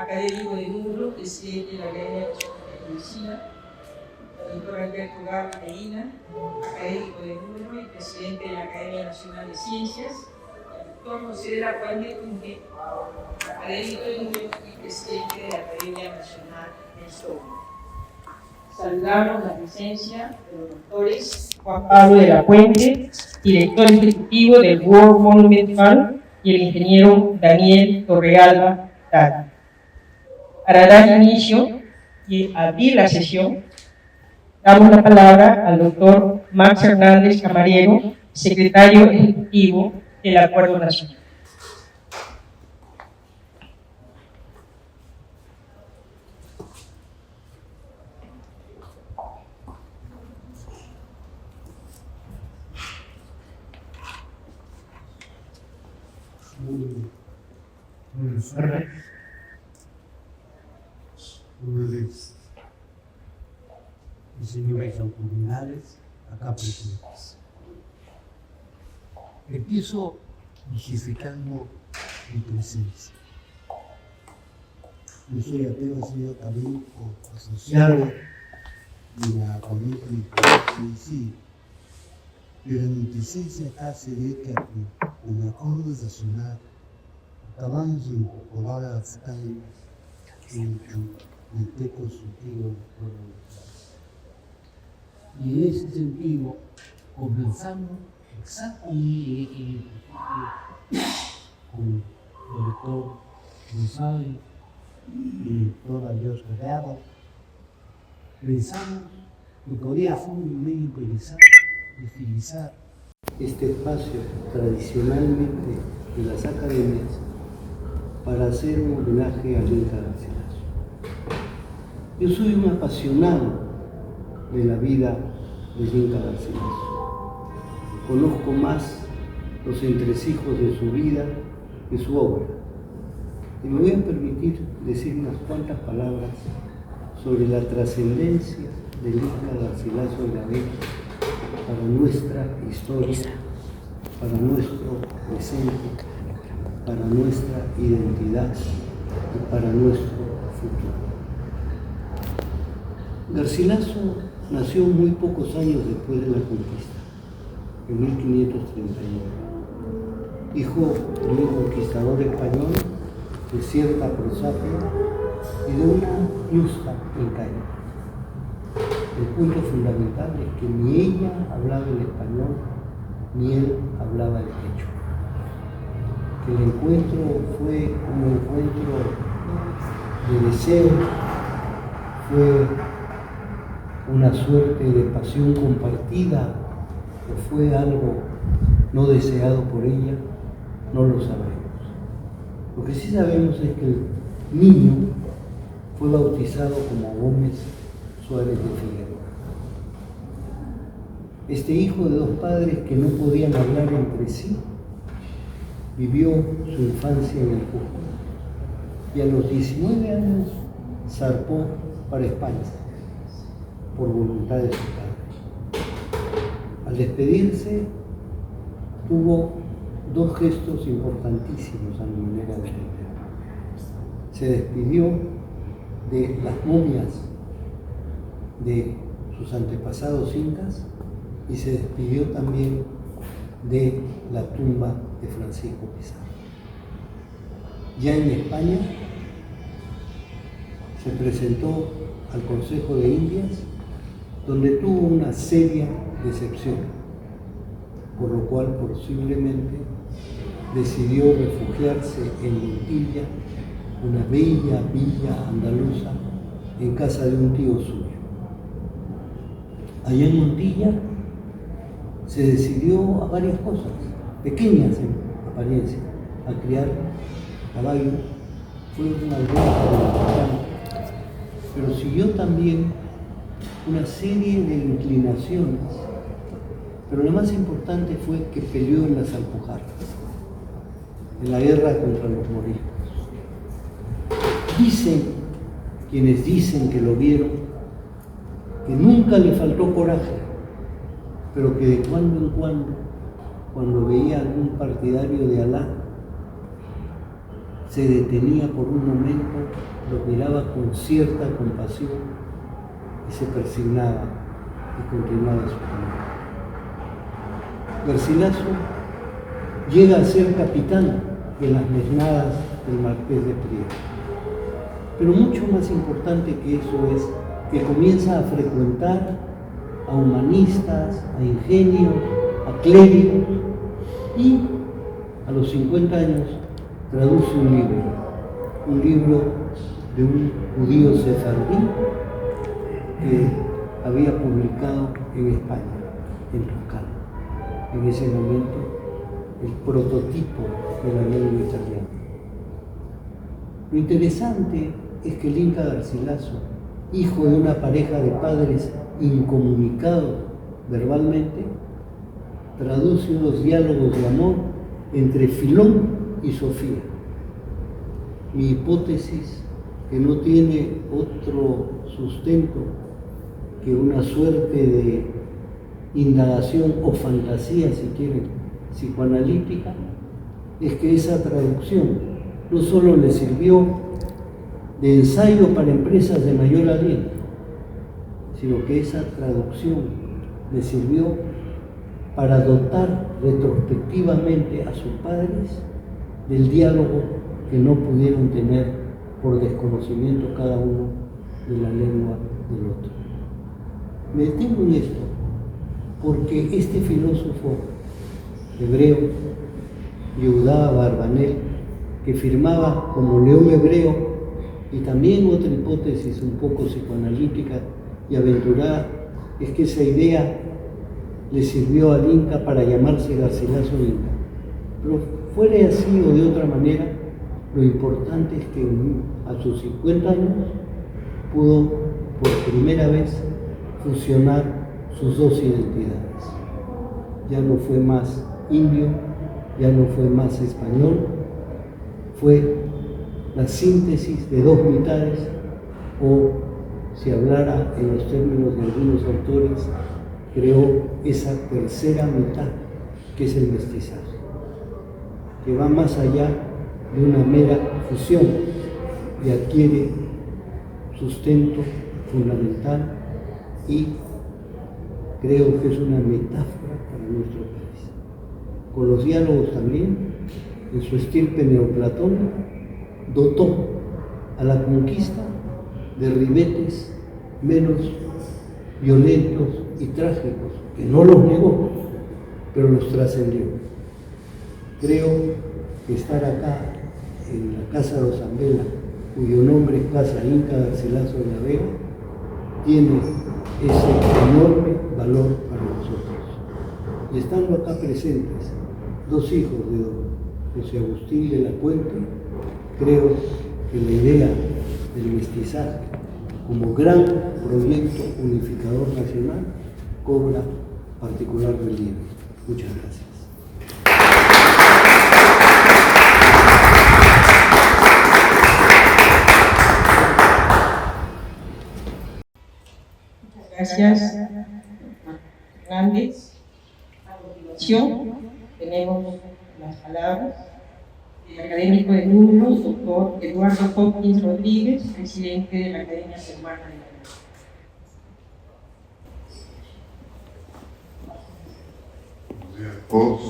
académico de número, presidente de la Academia Nacional de Medicina, doctor Alberto Medina, académico de número y presidente de la Academia Nacional de Ciencias, y el doctor José de la Cuande Tunge, académico de número y presidente de la Academia Nacional de Historia. Saludamos la presencia de los doctores Juan Pablo de la Puente, director ejecutivo del World Monument Fund, y el ingeniero Daniel Torrealba Tati. Para dar inicio y abrir la sesión, damos la palabra al doctor Max Hernández Camarero, secretario ejecutivo del Acuerdo Nacional. Buenas tardes. Buenas señoras autoridades acá presentes. Empiezo justificando mi presencia. Yo soy apenas sido académico asociado de la Academia de Medicina, pero mi presencia acá se ve que en el Acuerdo Nacional acabamos de incorporar a Azcán en el texto consultivo del Acuerdo Nacional. Y en ese sentido, comenzamos exactamente con el doctor González y el doctor Adiós Guerrero. Pensamos que podría ser muy interesante utilizar este espacio tradicionalmente de las academias para hacer un homenaje a Inca Garcilaso. Yo soy un apasionado de la vida de Inca Garcilaso. Conozco más los entresijos de su vida que su obra. Y me voy a permitir decir unas cuantas palabras sobre la trascendencia del Inca Garcilaso de la Vega para nuestra historia, para nuestro presente, para nuestra identidad y para nuestro futuro. Garcilaso nació muy pocos años después de la conquista, en 1539, hijo de un conquistador español, de cierta prosapia y de una ñusca incaica. El punto fundamental es que ni ella hablaba el español, ni él hablaba el quechua. Que el encuentro fue un encuentro de deseo, fue una suerte de pasión compartida, o fue algo no deseado por ella, no lo sabemos. Lo que sí sabemos es que el niño fue bautizado como Gómez Suárez de Figueroa. Este hijo de dos padres que no podían hablar entre sí, vivió su infancia en el Cusco y a los 19 años zarpó para España por voluntad de su padre. Al despedirse, tuvo dos gestos importantísimos a mi manera de ver. Se despidió de las momias de sus antepasados incas y se despidió también de la tumba de Francisco Pizarro. Ya en España se presentó al Consejo de Indias, donde tuvo una seria decepción, por lo cual posiblemente decidió refugiarse en Montilla, una bella villa andaluza, en casa de un tío suyo. Allá en Montilla se decidió a varias cosas, pequeñas en apariencia, a criar caballos. Fue una aldea importante, pero siguió también una serie de inclinaciones, pero lo más importante fue que peleó en las Alpujarras, en la guerra contra los moriscos. Dicen, quienes dicen que lo vieron, que nunca le faltó coraje, pero que de cuando en cuando veía algún partidario de Alá, se detenía por un momento los miraba con cierta compasión y se persignaba y continuaba su camino. Garcilaso llega a ser capitán de las mesnadas del Marqués de Prieto. Pero mucho más importante que eso es que comienza a frecuentar a humanistas, a ingenios, a clérigos, y a los 50 años traduce un libro de un judío sefardí que había publicado en España, en Toscana, en ese momento el prototipo de la lengua italiana. Lo interesante es que el Inca Garcilaso, hijo de una pareja de padres incomunicados verbalmente, traduce unos diálogos de amor entre Filón y Sofía. Mi hipótesis, que no tiene otro sustento que una suerte de indagación o fantasía, si quieren, psicoanalítica, es que esa traducción no solo le sirvió de ensayo para empresas de mayor aliento, sino que esa traducción le sirvió para dotar retrospectivamente a sus padres del diálogo que no pudieron tener por desconocimiento cada uno de la lengua del otro. Me detengo en esto porque este filósofo hebreo, Yehudá Abarbanel, que firmaba como León Hebreo, y también otra hipótesis un poco psicoanalítica y aventurada, es que esa idea le sirvió al Inca para llamarse Garcilaso Inca. Pero fuera así o de otra manera, lo importante es que a sus 50 años pudo por primera vez fusionar sus dos identidades. Ya no fue más indio, ya no fue más español, fue la síntesis de dos mitades, o si hablara en los términos de algunos autores, creó esa tercera mitad que es el mestizaje, que va más allá de una mera fusión y adquiere sustento fundamental, y creo que es una metáfora para nuestro país. Con los diálogos también, en su estirpe neoplatónica, dotó a la conquista de ribetes menos violentos y trágicos, que no los negó, pero los trascendió. Creo que estar acá en la Casa de Osambela, cuyo nombre es Casa Inca Garcilaso de la Vega, tiene ese enorme valor para nosotros. Y estando acá presentes dos hijos de don José Agustín de la Puente, creo que la idea del mestizaje como gran proyecto unificador nacional cobra particular relieve. Muchas gracias. Gracias, Hernández. A continuación, tenemos las palabras del académico de números, doctor Eduardo Hopkins Rodríguez, presidente de la Academia Peruana de la Lengua. Buenos días a todos.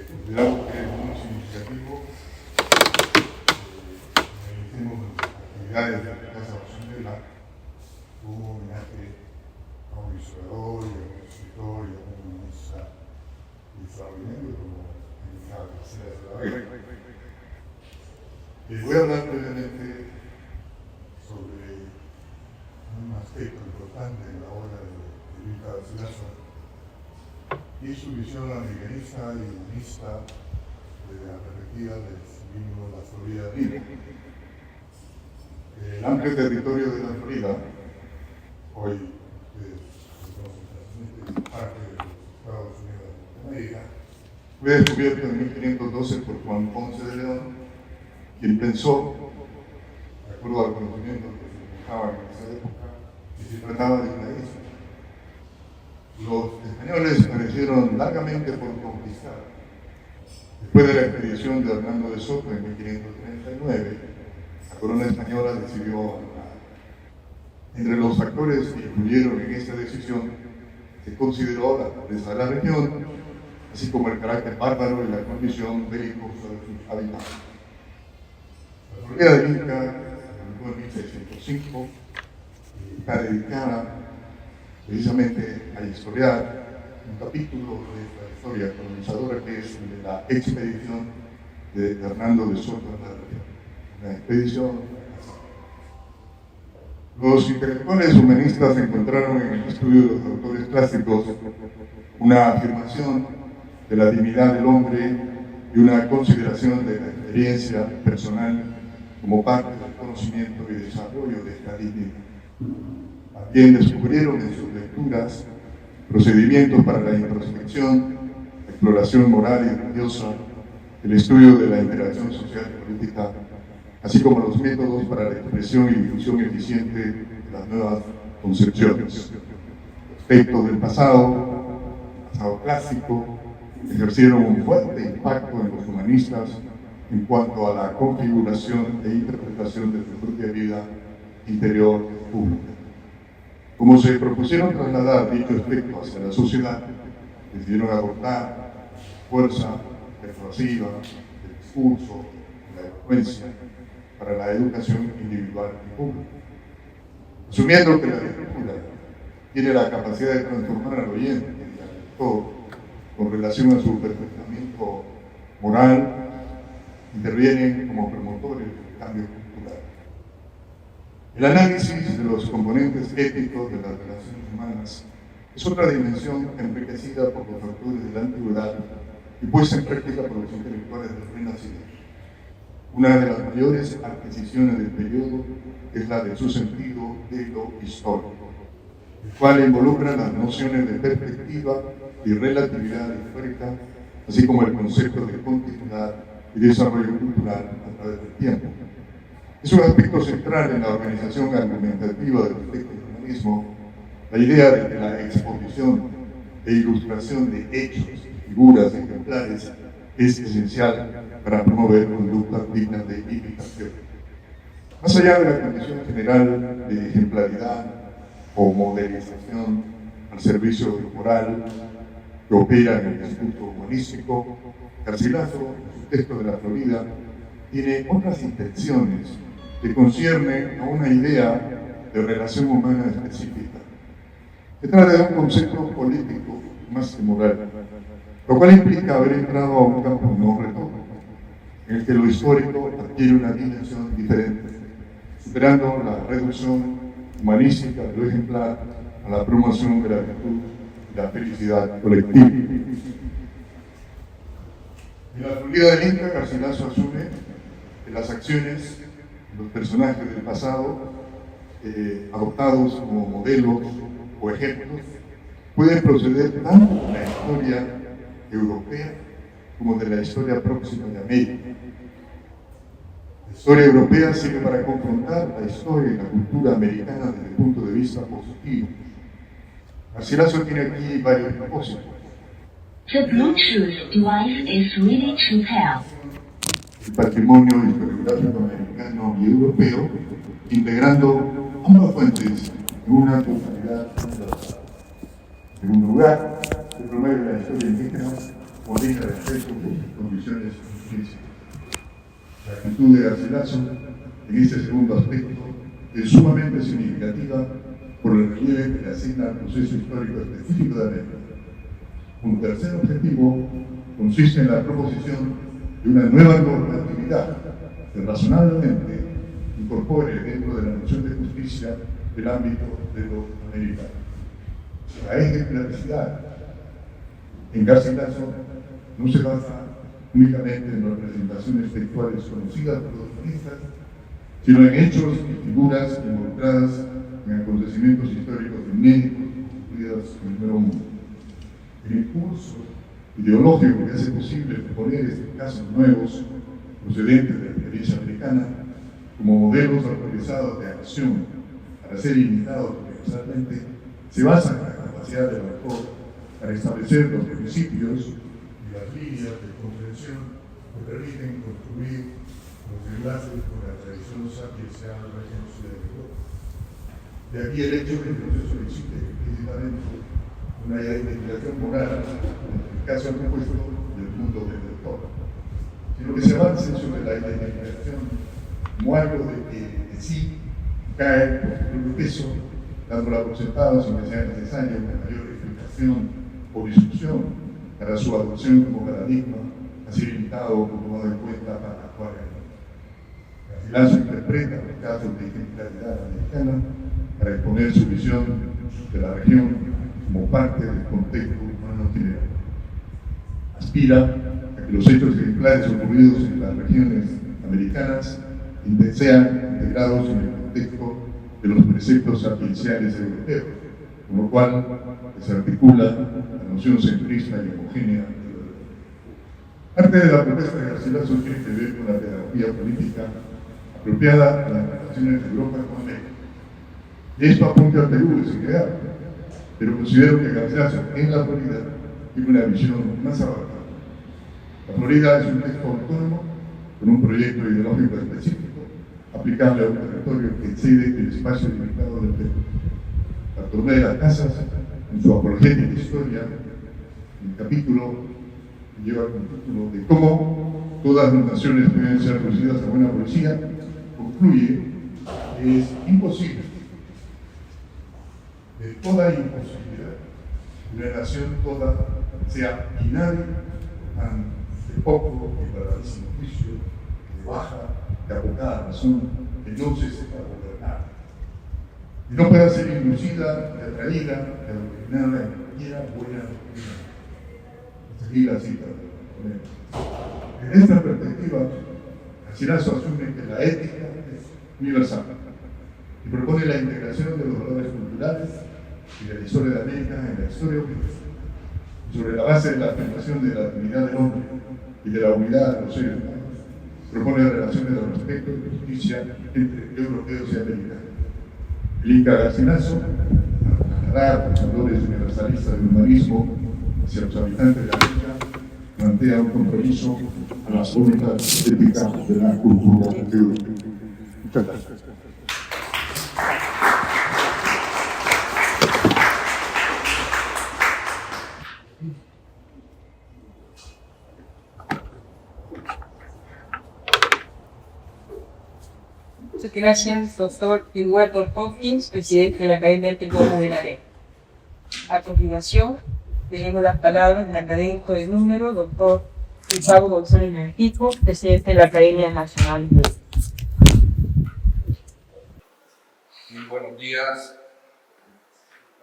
Consideramos que es muy significativo iniciemos nuestras actividades de la Casa Osambela. Hubo un homenaje a un historiador y a un escritor y a un humanista extraordinario como el Inca Garcilaso de la Vega. Voy a hablar brevemente sobre un aspecto importante en la obra de Inca Garcilaso y su visión americanista y humanista desde la perspectiva del mismo la Florida libre. El amplio territorio de la Florida, hoy parte de los Estados Unidos de América, fue descubierto en 1512 por Juan Ponce de León, quien pensó, de acuerdo al conocimiento que se manejaba en esa época, que se trataba de una isla. Los españoles parecieron largamente por conquistar. Después de la expedición de Hernando de Soto en 1539, la corona española decidió abandonar. Entre los factores que influyeron en esta decisión se consideró la pobreza de la región, así como el carácter bárbaro y la condición belicosa de sus habitantes. La Florida del Inca, en 1605, está dedicada precisamente a historiar un capítulo de la historia colonizadora que es el de la expedición de Hernando de Soto a la región. Una expedición. Los intelectuales humanistas encontraron en el estudio de los autores clásicos una afirmación de la dignidad del hombre y una consideración de la experiencia personal como parte del conocimiento y desarrollo de esta dignidad. También descubrieron en sus lecturas procedimientos para la introspección, la exploración moral y religiosa, el estudio de la interacción social y política, así como los métodos para la expresión y difusión eficiente de las nuevas concepciones. Aspectos del pasado clásico, ejercieron un fuerte impacto en los humanistas en cuanto a la configuración e interpretación de su propia vida interior pública. Como se propusieron trasladar dicho aspecto hacia la sociedad, decidieron abordar fuerza persuasiva, el discurso, la elocuencia para la educación individual y pública. Asumiendo que la lectura tiene la capacidad de transformar al oyente y al lector con relación a su perfeccionamiento moral, intervienen como promotores del cambio cultural. El análisis de los componentes éticos de las relaciones humanas es otra dimensión enriquecida por los autores de la antigüedad y puesta en práctica por los intelectuales del Renacimiento. Una de las mayores adquisiciones del periodo es la de su sentido de lo histórico, el cual involucra las nociones de perspectiva y relatividad histórica, así como el concepto de continuidad y desarrollo cultural a través del tiempo. Es un aspecto central en la organización argumentativa de los textos del humanismo, la idea de que la exposición e ilustración de hechos, figuras ejemplares es esencial para promover conductas dignas de imitación. Más allá de la condición general de ejemplaridad o modelización al servicio moral que opera en el discurso humanístico, Garcilaso, en su texto de la Florida, tiene otras intenciones que conciernen a una idea de relación humana específica. Se trata de un concepto político más que moral, lo cual implica haber entrado a un campo no retorno, en el que lo histórico adquiere una dimensión diferente, superando la reducción humanística de lo ejemplar a la promoción de la virtud y la felicidad colectiva. En la Florida del Inca, Garcilaso asume que las acciones de los personajes del pasado, adoptados como modelos o ejemplos, pueden proceder tanto de la historia europea como de la historia próxima de América. La historia europea sirve para confrontar la historia y la cultura americana desde el punto de vista positivo. Garcilaso tiene aquí varios propósitos. The Bluetooth device is ready to pair. El patrimonio historiográfico americano y europeo, integrando ambas fuentes en una totalidad universal. En segundo lugar, se promueve la historia indígena como digna de respeto por sus condiciones intrínsecas. La actitud de Garcilaso en este segundo aspecto es sumamente significativa por el relieve que le asigna al proceso histórico específico de América. Un tercer objetivo consiste en la proposición de una nueva normatividad que razonablemente incorpore dentro de la noción de justicia del ámbito de lo americano. La ejemplaricidad en Garcilaso no se basa únicamente en representaciones textuales conocidas por los humanistas, sino en hechos y figuras involucradas en acontecimientos históricos inéditos ocurridos en el Nuevo Mundo. El impulso ideológico que hace posible proponer estos casos nuevos, procedentes de la experiencia americana, como modelos autorizados de acción para ser imitados universalmente, se basa en la capacidad del autor para establecer los principios y las líneas de comprensión que permiten construir los enlaces con la tradición sapiencial reconocida de Europa. De aquí el hecho de que el proceso existe principalmente una identificación moral entre el caso propuesto y el mundo del lector, sino que se avance sobre la identificación como algo de que sí cae por su propio peso, dándola por sentado sin que sea necesaria una mayor explicación o discusión para su adopción como paradigma, así limitado o tomado en cuenta para actuar en Garcilaso interpreta los casos de ejemplaridad americana para exponer su visión de la región como parte del contexto humano general. Aspira a que los hechos ejemplares ocurridos en las regiones americanas sean integrados en el contexto de los preceptos sapienciales europeos, con lo cual se articula la noción centrista y homogénea. Parte de la propuesta de Garcilaso tiene que ver con la pedagogía política apropiada a las relaciones de Europa con América. Y esto apunta al Perú de su creado, pero considero que Garcilaso en la Florida tiene una visión más abarcada. La Florida es un texto autónomo con un proyecto ideológico específico aplicable a un territorio que excede el espacio limitado del Perú. Bartolomé de las Casas, en su apologética historia, en el capítulo que lleva como título de cómo todas las naciones pueden ser reducidas a buena poesía, concluye que es imposible, de toda imposibilidad, que una nación toda sea inhábil, de poco y verdadísimo juicio, de baja, de abocada razón, que no se sepa gobernar, y no pueda ser inducida, de atraída, de adoctrinada en cualquiera buena doctrina. Seguí la cita. En esta perspectiva, Garcilaso asume que la ética es universal y propone la integración de los valores culturales y de la historia de América en la historia universal. Sobre la base de la afirmación de la dignidad del hombre y de la unidad de los seres humanos, propone relaciones de respeto y justicia entre europeos y americanos. El Inca Garcilaso, al trasladar los valores universalistas del humanismo hacia los habitantes de América, plantea un compromiso a las únicas éticas de la cultura europea. Muchas gracias. Muchas gracias, doctor Eduardo Hopkins, presidente de la Academia del Perú de la Ley. A continuación, tenemos las palabras del académico de número, doctor Gustavo González Nanquico, presidente de la Academia Nacional de Leyes. Muy buenos días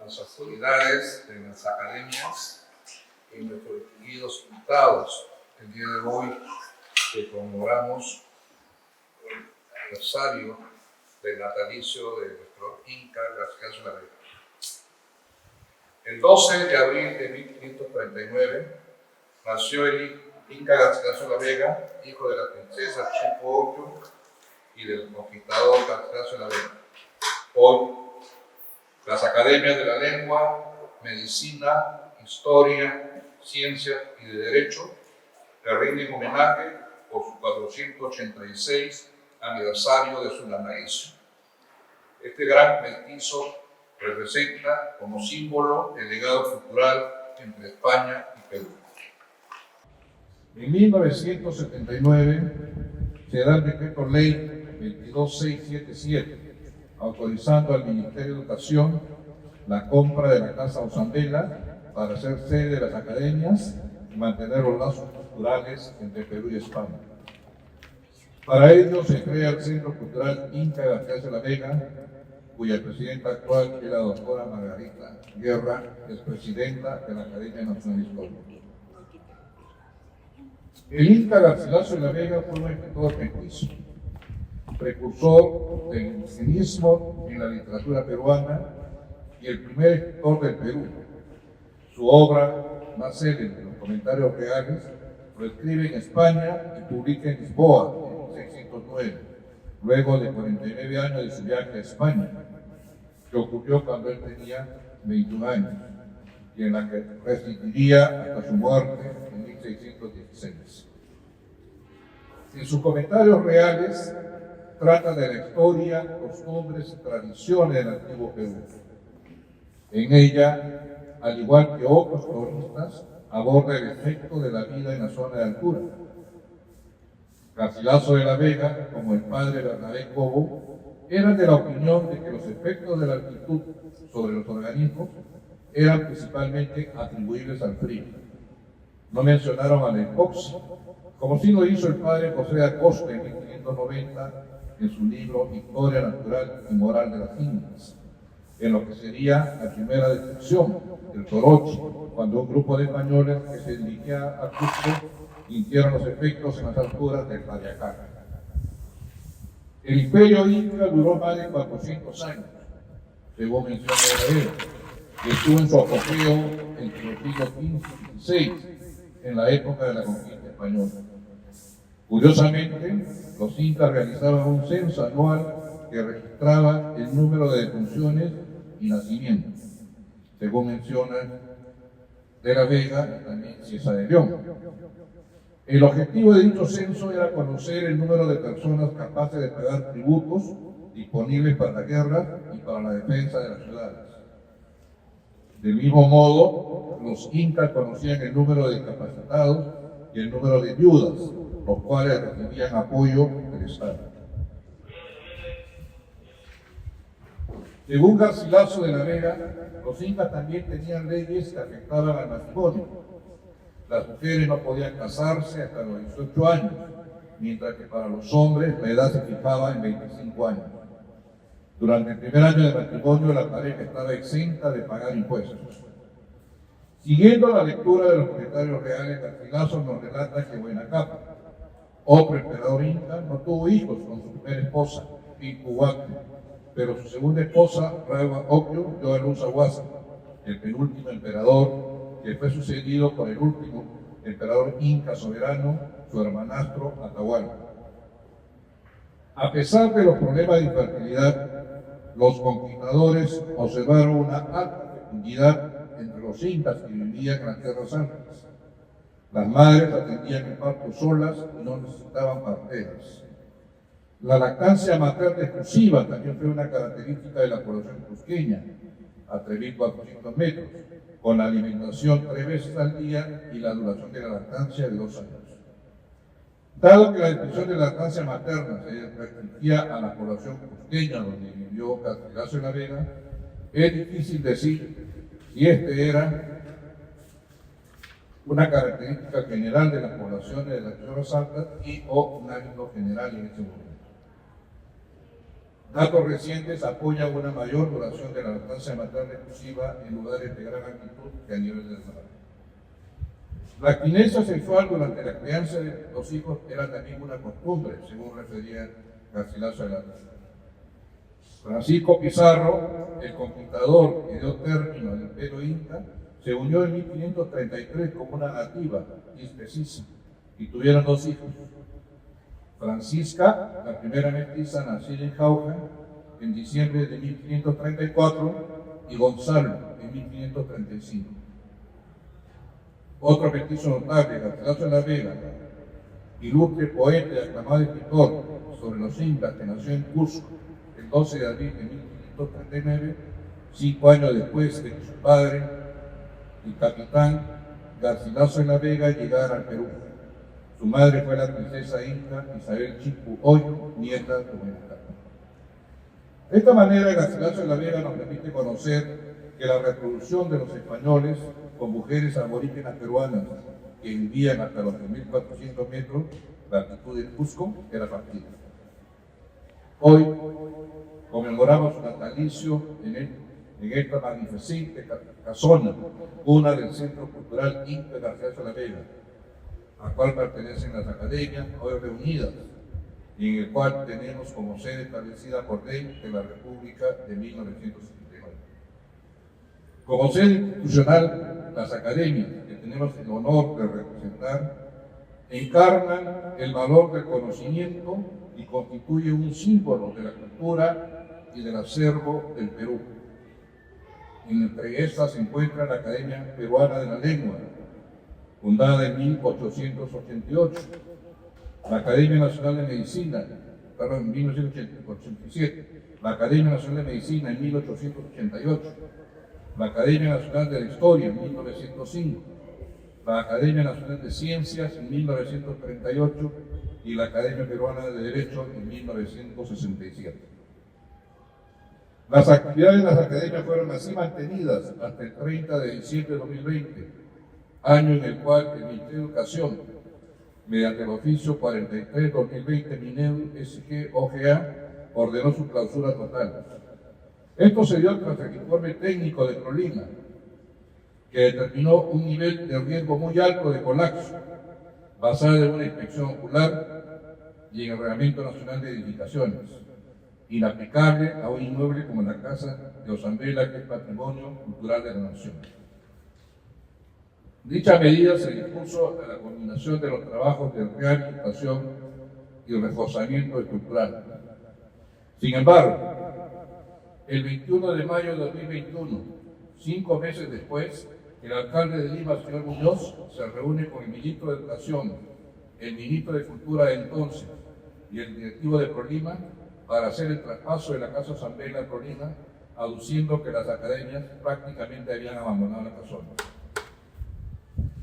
a las autoridades de las academias y nuestros distinguidos invitados. El día de hoy que conmemoramos el aniversario del natalicio de nuestro Inca Garcilaso de la Vega. El 12 de abril de 1539 nació el Inca Garcilaso de la Vega, hijo de la princesa Chico y del conquistador Garcilaso de la Vega. Hoy, las academias de la lengua, medicina, historia, ciencias y de derecho le rinden homenaje por su 486 aniversario de su natalicio. Este gran mestizo representa como símbolo el legado cultural entre España y Perú. En 1979 se da el decreto ley 22677, autorizando al Ministerio de Educación la compra de la Casa Osandela para ser sede de las academias y mantener los lazos culturales entre Perú y España. Para ello se crea el Centro Cultural Inca Garcilaso de la Vega, cuya presidenta actual es la doctora Margarita Guerra, es presidenta de la Academia Nacional de Historia. El Inca Garcilaso de la Vega fue un escritor mestizo, precursor del indigenismo en la literatura peruana y el primer escritor del Perú. Su obra más célebre, Los Comentarios Reales, lo escribe en España y publica en Lisboa en 1609, luego de 49 años de su viaje a España, que ocurrió cuando él tenía 21 años y en la que residiría hasta su muerte en 1616. En sus comentarios reales trata de la historia, costumbres y tradiciones del antiguo Perú. En ella, al igual que otros cronistas, aborda el efecto de la vida en la zona de altura. Garcilaso de la Vega, como el padre Bernabé Cobo, eran de la opinión de que los efectos de la altitud sobre los organismos eran principalmente atribuibles al frío. No mencionaron a la hipoxia, como sí lo hizo el padre José de Acosta en 1590 en su libro Historia Natural y Moral de las Indias, en lo que sería la primera destrucción del Toroche, cuando un grupo de españoles que se dirigía a Cusco sintieron los efectos en las alturas del Pariacán. El imperio inca duró más de 400 años, según menciona Herrera, que estuvo en su apogeo entre los siglos XV y XVI, en la época de la conquista española. Curiosamente, los incas realizaban un censo anual que registraba el número de defunciones y nacimientos, según menciona de la Vega y también Ciesa de León. El objetivo de dicho censo era conocer el número de personas capaces de pagar tributos disponibles para la guerra y para la defensa de las ciudades. Del mismo modo, los incas conocían el número de discapacitados y el número de viudas, los cuales recibían apoyo del Estado. Según Garcilaso de la Vega, los incas también tenían leyes que afectaban al matrimonio. Las mujeres no podían casarse hasta los 18 años, mientras que para los hombres la edad se fijaba en 25 años. Durante el primer año de matrimonio, la pareja estaba exenta de pagar impuestos. Siguiendo la lectura de los comentarios reales, Garcilaso nos relata que Huayna Cápac, otro emperador inca, no tuvo hijos con su primera esposa, Picuhuacte, pero su segunda esposa, Rawa Ocllo, dio a luz a Huasa, el penúltimo emperador, que fue sucedido por el último emperador inca soberano, su hermanastro Atahualpa. A pesar de los problemas de infertilidad, los conquistadores observaron una alta fecundidad entre los incas que vivían en las tierras altas. Las madres atendían el parto solas y no necesitaban parteras. La lactancia materna exclusiva también fue una característica de la población cusqueña, a 3.400 metros, con la alimentación 3 veces al día y la duración de la lactancia de 2 años. Dado que la descripción de la lactancia materna se restringía a la población cusqueña donde vivió Garcilaso de la Vega, es difícil decir si este era una característica general de las poblaciones de las tierras altas y o un hábito general en ese momento. Datos recientes apoyan una mayor duración de la lactancia materna exclusiva en lugares de gran altitud que a nivel del mar. La abstinencia sexual durante la crianza de los hijos era también una costumbre, según refería Garcilaso de la Vega. Francisco Pizarro, el conquistador que dio término al imperio inca, se unió en 1533 como una nativa, Ispecisa, y tuvieron 2 hijos. Francisca, la primera mestiza nacida en Jauja, en diciembre de 1534, y Gonzalo, en 1535. Otro mestizo notable, Garcilaso de la Vega, ilustre poeta y aclamado escritor sobre los incas, que nació en Cusco el 12 de abril de 1539, 5 años después de que su padre, el capitán Garcilaso de la Vega, llegara al Perú. Su madre fue la princesa inca Isabel Chipu Hoyo, nieta de Huayna Cápac. De esta manera, Garcilaso de la Vega nos permite conocer que la reproducción de los españoles con mujeres aborígenas peruanas que vivían hasta los 3.400 metros de altitud del Cusco era factible. Hoy conmemoramos su natalicio en esta magnificente casona, una del Centro Cultural Inca Garcilaso de la Vega, al cual pertenecen las academias hoy reunidas y en el cual tenemos como sede establecida por ley de la República de 1979. Como sede institucional, las academias que tenemos el honor de representar encarnan el valor del conocimiento y constituyen un símbolo de la cultura y del acervo del Perú. Entre estas se encuentra la Academia Peruana de la Lengua, fundada en 1888, la Academia Nacional de Medicina, en 1987, la Academia Nacional de Medicina en 1888, la Academia Nacional de la Historia en 1905, la Academia Nacional de Ciencias en 1938 y la Academia Peruana de Derecho en 1967. Las actividades de las academias fueron así mantenidas hasta el 30 de diciembre de 2020, año en el cual el Ministerio de Educación, mediante el oficio 43-2020 MINEDU SG OGA, ordenó su clausura total. Esto se dio tras el informe técnico de PROLIMA, que determinó un nivel de riesgo muy alto de colapso, basado en una inspección ocular y en el Reglamento Nacional de Edificaciones, inaplicable a un inmueble como la Casa de Osambela, que es patrimonio cultural de la nación. Dicha medida se dispuso a la culminación de los trabajos de rehabilitación y reforzamiento estructural. Sin embargo, el 21 de mayo de 2021, 5 meses después, el alcalde de Lima, señor Muñoz, se reúne con el ministro de Educación, el ministro de Cultura de entonces y el directivo de PROLIMA para hacer el traspaso de la Casa Osambela a PROLIMA, aduciendo que las academias prácticamente habían abandonado la casona.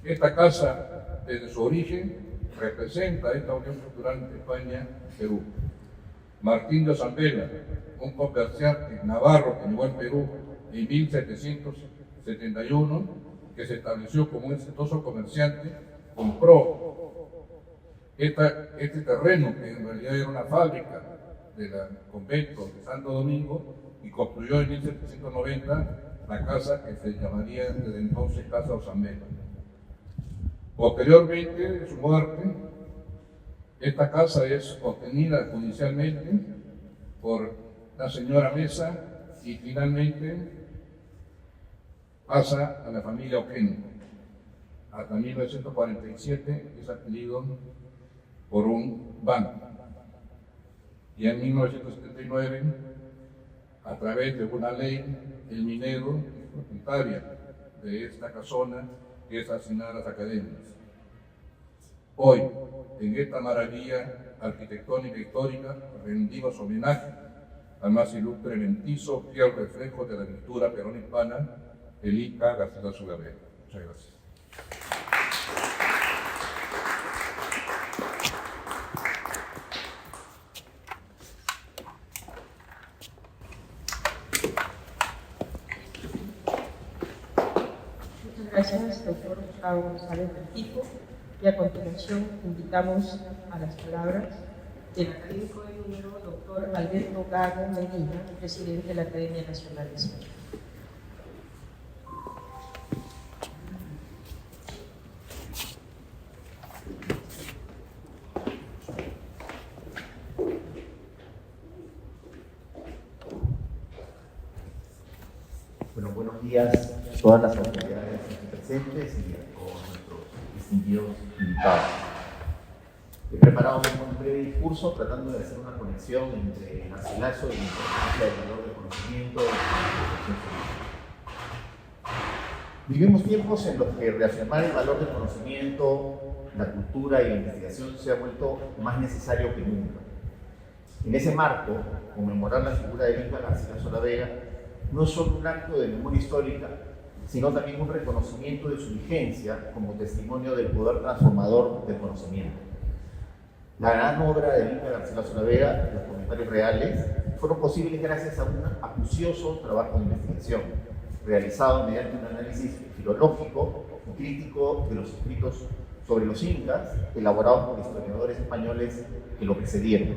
Esta casa, desde su origen, representa esta unión cultural entre España y Perú. Martín de Osambela, un comerciante navarro que llegó al Perú en 1771, que se estableció como un exitoso comerciante, compró este terreno, que en realidad era una fábrica del convento de Santo Domingo, y construyó en 1790 la casa que se llamaría desde entonces Casa Osambela. Posteriormente de su muerte, esta casa es obtenida judicialmente por la señora Mesa y finalmente pasa a la familia Oquendo. Hasta 1947 es adquirido por un banco. Y en 1979, a través de una ley, el Minedo es propietaria de esta casona que es asignada a las academias. Hoy, en esta maravilla arquitectónica e histórica, rendimos homenaje al más ilustre mestizo, fiel reflejo de la cultura peruana-hispana, el Inca Garcilaso Gabriel. Muchas gracias. Muchas gracias, doctor Gustavo González Rengifo. Y a continuación invitamos a las palabras del académico de número, doctor Alberto Gago Medina, presidente de la Academia Nacional de España. Bueno, buenos días a todas las autoridades aquí presentes y a todos nuestros distinguidos invitados. He preparado un breve discurso tratando de hacer una conexión entre Garcilaso y la importancia del valor del conocimiento y la reflexión política. Vivimos tiempos en los que reafirmar el valor del conocimiento, la cultura y la investigación se ha vuelto más necesario que nunca. En ese marco, conmemorar la figura del Inca Garcilaso La Vega no es solo un acto de memoria histórica, sino también un reconocimiento de su vigencia como testimonio del poder transformador del conocimiento. La gran obra del Inca Garcilaso La Vega, los comentarios reales, fueron posibles gracias a un acucioso trabajo de investigación, realizado mediante un análisis filológico y crítico de los escritos sobre los incas, elaborados por historiadores españoles que lo precedieron.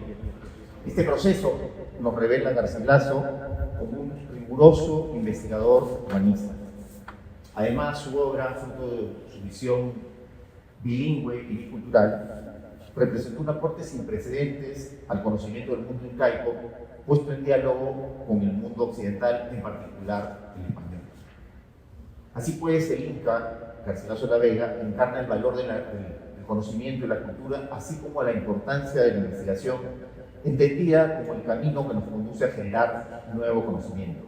Este proceso nos revela a Garcilaso como un riguroso investigador humanista. Además, su obra, fruto de su visión bilingüe y bicultural, representó un aporte sin precedentes al conocimiento del mundo incaico, puesto en diálogo con el mundo occidental, en particular el español. Así pues, el Inca Garcilaso La Vega encarna el valor del conocimiento y la cultura, así como la importancia de la investigación, entendida como el camino que nos conduce a generar nuevo conocimiento.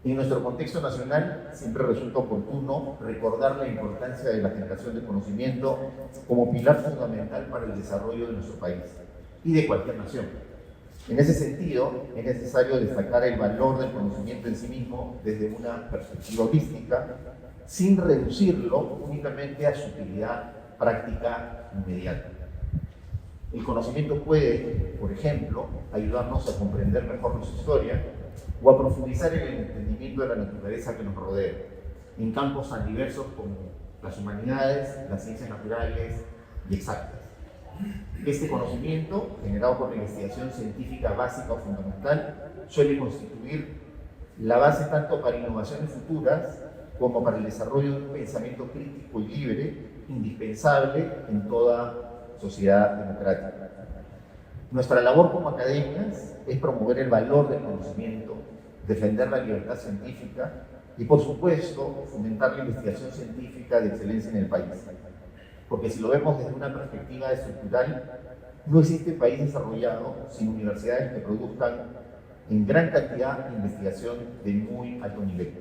En nuestro contexto nacional siempre resulta oportuno recordar la importancia de la generación de conocimiento como pilar fundamental para el desarrollo de nuestro país y de cualquier nación. En ese sentido, es necesario destacar el valor del conocimiento en sí mismo desde una perspectiva holística, sin reducirlo únicamente a su utilidad práctica inmediata. El conocimiento puede, por ejemplo, ayudarnos a comprender mejor nuestra historia o a profundizar en el entendimiento de la naturaleza que nos rodea, en campos tan diversos como las humanidades, las ciencias naturales y exactas. Este conocimiento, generado por la investigación científica básica o fundamental, suele constituir la base tanto para innovaciones futuras como para el desarrollo de un pensamiento crítico y libre, indispensable en toda sociedad democrática. Nuestra labor como academias es promover el valor del conocimiento, defender la libertad científica y, por supuesto, fomentar la investigación científica de excelencia en el país. Porque si lo vemos desde una perspectiva estructural, no existe país desarrollado sin universidades que produzcan en gran cantidad investigación de muy alto nivel.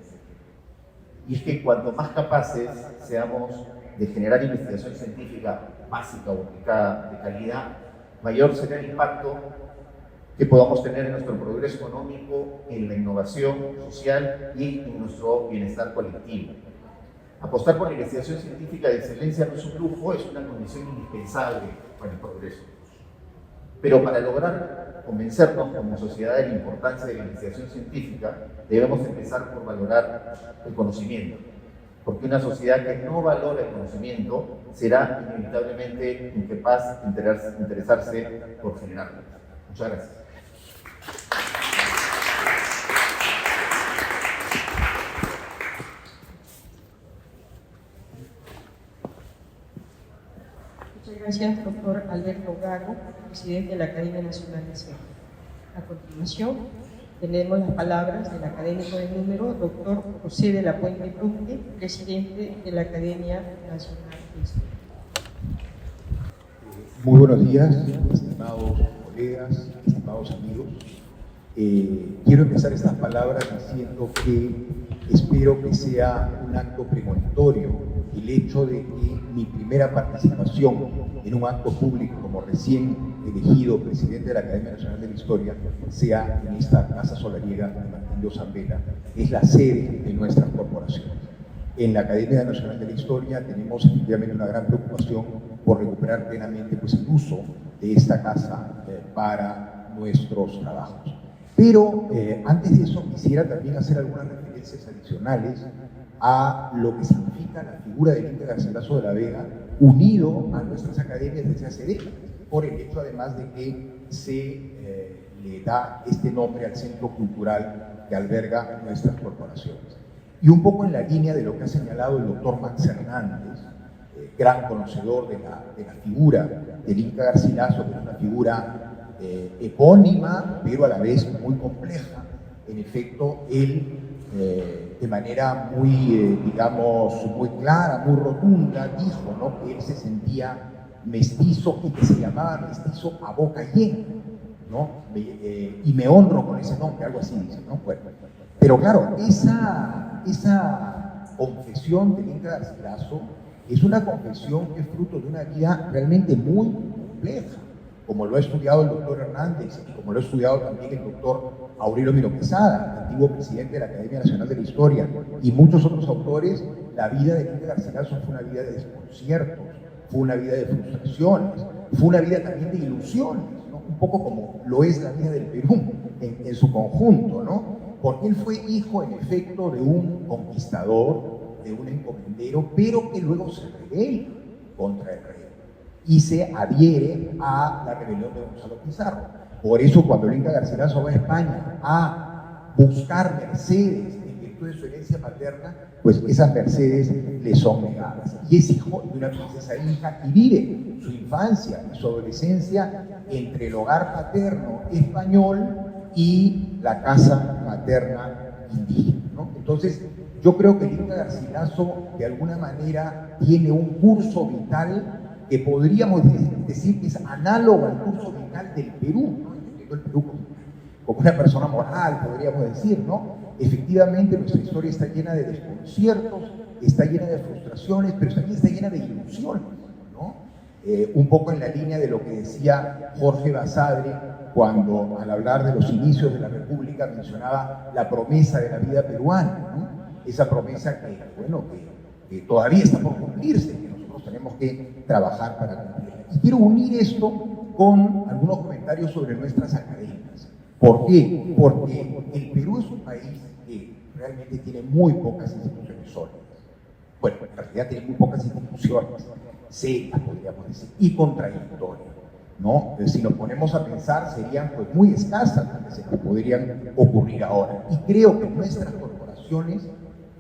Y es que cuanto más capaces seamos de generar investigación científica básica o aplicada de calidad, mayor será el impacto que podamos tener en nuestro progreso económico, en la innovación social y en nuestro bienestar colectivo. Apostar por la investigación científica de excelencia no es un lujo, es una condición indispensable para el progreso. Pero para lograr convencernos como sociedad de la importancia de la investigación científica, debemos empezar por valorar el conocimiento. Porque una sociedad que no valora el conocimiento será inevitablemente incapaz de interesarse por generarlo. Muchas gracias. Muchas gracias, doctor Alberto Gago, presidente de la Academia Nacional de Ciencias. A continuación, tenemos las palabras del académico de número, doctor José de la Puente Brunque, presidente de la Academia Nacional de Ciencias. Muy buenos días, estimados colegas, estimados amigos. Quiero empezar estas palabras diciendo que espero que sea un acto premonitorio el hecho de que mi primera participación en un acto público como recién elegido presidente de la Academia Nacional de la Historia sea en esta Casa Solariega de Martín de Ossambela. Es la sede de nuestras corporaciones. En la Academia Nacional de la Historia tenemos efectivamente una gran preocupación por recuperar plenamente el uso de esta casa para nuestros trabajos. Pero antes de eso quisiera también hacer algunas referencias adicionales a lo que significa la figura del Inca Garcilaso de la Vega unido a nuestras academias desde hace décadas, por el hecho además de que se le da este nombre al centro cultural que alberga nuestras corporaciones. Y un poco en la línea de lo que ha señalado el doctor Max Hernández, gran conocedor de la figura del Inca Garcilaso, que es una figura epónima, pero a la vez muy compleja. En efecto, él, de manera muy, digamos, muy clara, muy rotunda, dijo, ¿no?, que él se sentía mestizo y que se llamaba mestizo a boca llena, ¿no? Y me honro con ese nombre, algo así dice, ¿no? Bueno, pero claro, esa confesión del Inca Garcilaso es una confesión que es fruto de una vida realmente muy compleja, como lo ha estudiado el doctor Hernández y como lo ha estudiado también el doctor Aurelio Miro Quesada, antiguo presidente de la Academia Nacional de la Historia, y muchos otros autores. La vida de Inca Garcilaso fue una vida de desconciertos, fue una vida de frustraciones, fue una vida también de ilusiones, ¿no? Un poco como lo es la vida del Perú en su conjunto, ¿no? Porque él fue hijo, en efecto, de un conquistador, de un encomendero, pero que luego se rebela contra el rey y se adhiere a la rebelión de Gonzalo Pizarro. Por eso, cuando el Inca Garcilaso va a España a buscar mercedes en virtud de su herencia materna, pues esas mercedes le son negadas. Y es hijo de una princesa inca y vive su infancia y su adolescencia entre el hogar paterno español y la casa materna indígena, ¿no? Entonces, yo creo que el Inca Garcilaso, de alguna manera, tiene un curso vital que podríamos decir que es análogo al curso vital del Perú, ¿no? El Perú como una persona moral, podríamos decir, ¿no? Efectivamente, nuestra historia está llena de desconciertos, está llena de frustraciones, pero también está llena de ilusiones, ¿no? Un poco en la línea de lo que decía Jorge Basadre cuando, al hablar de los inicios de la República, mencionaba la promesa de la vida peruana, ¿no? Esa promesa que, bueno, que todavía está por cumplirse, que nosotros tenemos que trabajar para cumplirla. Y quiero unir esto con algunos comentarios sobre nuestras academias. ¿Por qué? Porque el Perú es un país que realmente tiene muy pocas instituciones sólidas. Bueno, en realidad tiene muy pocas instituciones serias, podríamos decir, y con trayectoria, ¿no? Si nos ponemos a pensar, serían pues muy escasas las que podrían ocurrir ahora. Y creo que nuestras corporaciones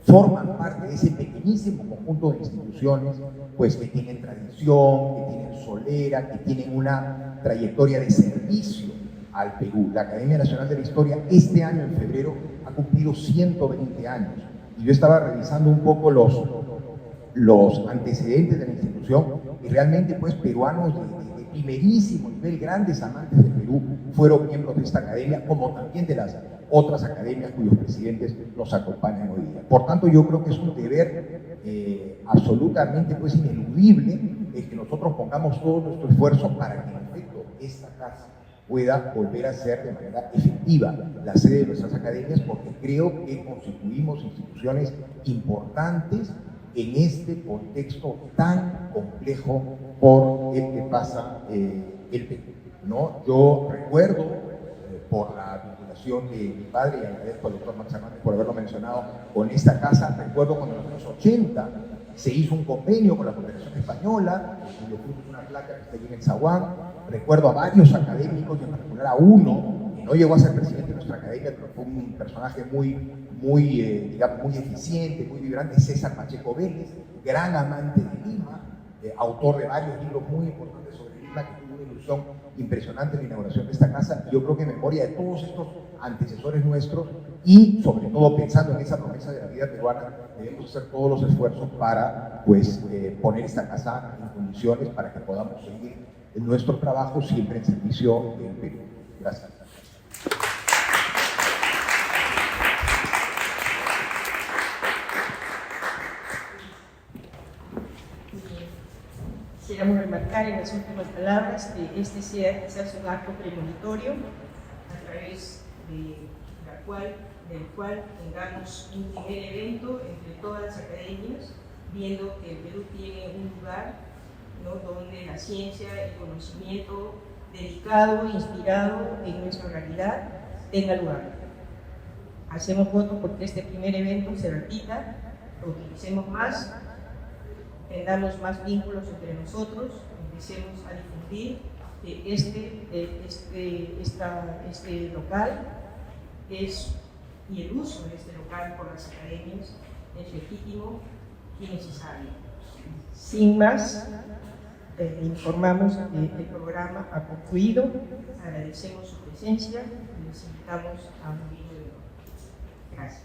forman parte de ese pequeñísimo conjunto de instituciones pues que tienen tradición, que tienen solera, que tienen una trayectoria de servicio al Perú. La Academia Nacional de la Historia este año, en febrero, ha cumplido 120 años. Y yo estaba revisando un poco los antecedentes de la institución y realmente pues peruanos de primerísimo nivel, grandes amantes del Perú, fueron miembros de esta academia, como también de las otras academias cuyos presidentes nos acompañan hoy día. Por tanto, yo creo que es un deber absolutamente pues ineludible el que nosotros pongamos todo nuestro esfuerzo para que en efecto esta casa pueda volver a ser de manera efectiva la sede de nuestras academias, porque creo que constituimos instituciones importantes en este contexto tan complejo por el que pasa el Perú, ¿no? Yo recuerdo, por la vinculación de mi padre, y agradezco al doctor Max Hernández por haberlo mencionado, con esta casa, recuerdo cuando en los años 80 se hizo un convenio con la Confederación Española, cuyo fruto es una placa que está allí en el zaguán. Recuerdo a varios académicos, y en particular a uno, que no llegó a ser presidente de nuestra academia, pero fue un personaje muy eficiente, muy vibrante, César Pacheco Vélez, gran amante de Lima, autor de varios libros muy importantes sobre Lima, que tuvo una ilusión impresionante en la inauguración de esta casa. Yo creo que en memoria de todos estos antecesores nuestros, y sobre todo pensando en esa promesa de la vida peruana, debemos hacer todos los esfuerzos para pues, poner esta casa en condiciones para que podamos seguir en nuestro trabajo siempre en servicio del Perú. Gracias. Quisiéramos remarcar en las últimas palabras que este sea quizás un acto premonitorio a través del cual tengamos un primer evento entre todas las academias, viendo que el Perú tiene un lugar, ¿no?, donde la ciencia, el conocimiento dedicado, inspirado en nuestra realidad tenga lugar. Hacemos voto porque este primer evento se repita, lo utilicemos más, tengamos más vínculos entre nosotros, empecemos a difundir que este local y el uso de este local por las academias es legítimo y necesario. Sin más, informamos que el programa ha concluido, agradecemos su presencia y les invitamos a un video de honor. Gracias.